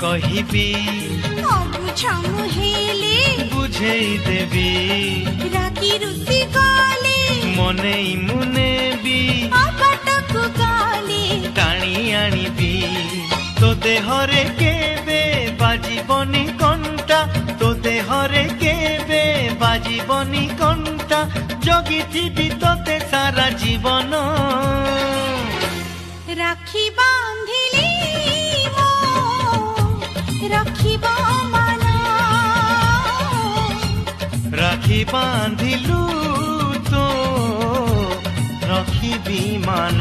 କହିବି ଅବୁଝ ମୁଁ ହେଲେ ବୁଝେଇ ଦେବି ରାତି ରୁଷି ଗଲେ ମନେଇ ମୁଁ ନେବି ବାଟକୁ ଗଲେ ଟାଣି ଆଣିବି ତୋ ଦେହରେ କେବେ ବାଜିବନି କଣ୍ଟା ତୋ ଦେହରେ କେବେ ବାଜିବନି କଣ୍ଟା ଜଗିଥିବି ତୋତେ ସାରା ଜୀବନ ରାକ୍ଷୀ ବାନ୍ଧିଲି ରଖିବ ମାନ ରାକ୍ଷୀ ବାନ୍ଧିଲୁ ତ ରଖିବି ମାନ।